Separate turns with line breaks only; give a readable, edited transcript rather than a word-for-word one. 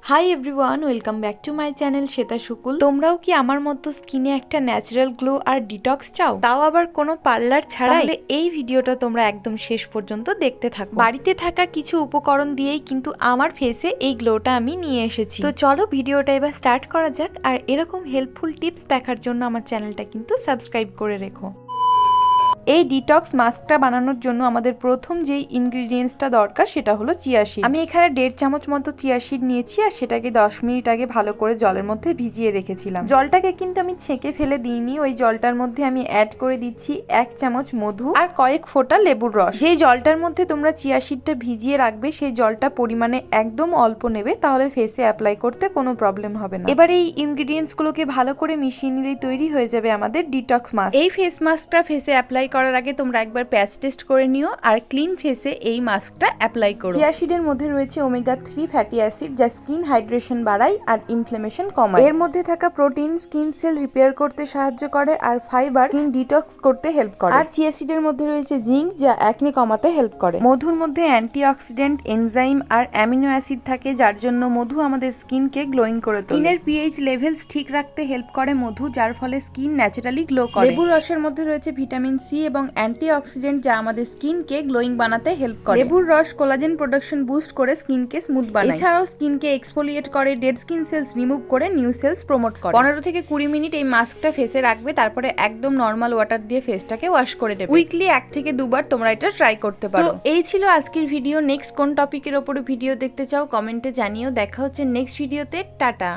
High everyone, welcome back to my channel Shweta Shukul. তোমরাও কি আমার মতো স্কিনে একটা ন্যাচারাল গ্লো আর ডিটক্স চাও, তাও আবার কোনো পার্লার ছাড়া? তাহলে এই ভিডিওটা তোমরা একদম শেষ পর্যন্ত দেখতে থাকো। বাড়িতে থাকা কিছু উপকরণ দিয়েই কিন্তু আমার ফেসে এই গ্লোটা আমি নিয়ে এসেছি। তো চলো ভিডিওটা এবার স্টার্ট করা যাক। আর এরকম হেল্পফুল টিপস দেখার জন্য আমার চ্যানেলটা কিন্তু সাবস্ক্রাইব করে রেখো। এই ডিটক্স মাস্কটা বানানোর জন্য আমাদের প্রথম যেই ইনগ্রিডিয়েন্টসটা দরকার সেটা হলো চিয়া সিড। আমি এখানে 1.5 চামচ মতো চিয়া সিড নিয়েছি আর সেটাকে 10 মিনিট আগে ভালো করে জলের মধ্যে ভিজিয়ে রেখেছিলাম। জলটাকে কিন্তু আমি ছেঁকে ফেলে দিইনি, ওই জলটার মধ্যে আমি অ্যাড করে দিচ্ছি 1 চামচ মধু আর কয়েক ফোঁটা লেবুর রস। যেই জলটার মধ্যে তোমরা চিয়া সিডটা ভিজিয়ে রাখবে সেই জলটা পরিমাণে একদম অল্প নেবে, তাহলে ফেসে অ্যাপ্লাই করতে কোনো প্রবলেম হবে না। এবার এই ইনগ্রিডিয়েন্টস গুলোকে ভালো করে মিশিয়ে নিলেই তৈরি হয়ে যাবে আমাদের ডিটক্স মাস্ক। এই ফেস মাস্কটা ফেসে অ্যাপ্লাই করার আগে তোমরা একবার প্যাচ টেস্ট করে নিও আর ক্লিন ফেসে এই মাস্কটা অ্যাপ্লাই করো। চিয়া সিডের মধ্যে রয়েছে ওমেগা 3 ফ্যাটি অ্যাসিড, যা স্কিন হাইড্রেশন বাড়ায় আর ইনফ্ল্যামেশন কমায়। এর মধ্যে থাকা প্রোটিন স্কিন সেল রিপেয়ার করতে সাহায্য করে আর ফাইবার স্কিন ডিটক্স করতে হেল্প করে। আর চিয়া সিডের মধ্যে রয়েছে জিঙ্ক, যা অ্যাকনে কমাতে হেল্প করে। মধুর মধ্যে অ্যান্টিঅক্সিডেন্ট, এনজাইম আর অ্যামিনো অ্যাসিড থাকে, যার জন্য মধু আমাদের স্কিনকে গ্লোয়িং করে তোলে। স্কিনের পিএইচ লেভেলস ঠিক রাখতে হেল্প করে মধু, যার ফলে স্কিন ন্যাচারালি গ্লো করে। লেবুর রসের মধ্যে রয়েছে ভিটামিন সি এবং অ্যান্টিঅক্সিডেন্ট, যা আমাদের স্কিনকে গ্লোয়িং বানাতে হেল্প করে। লেবুর রস কোলাজেন প্রোডাকশন বুস্ট করে স্কিনকে স্মুথ বানায়। এছাড়াও স্কিনকে এক্সফোলিয়েট করে, ডেড স্কিন সেলস রিমুভ করে নিউ সেলস প্রমোট করে। 15 থেকে 20 মিনিট এই মাস্কটা ফেসে রাখবে, তারপরে একদম নর্মাল ওয়াটার দিয়ে ফেসটাকে ওয়াশ করে দেবে। উইকলি 1 থেকে 2 বার তোমরা এটা ট্রাই করতে পারো। এই ছিল আজকের ভিডিও। নেক্সট কোন টপিকের ওপরে ভিডিও দেখতে চাও কমেন্টে জানিও। দেখা হচ্ছে নেক্সট ভিডিওতে। টাটা।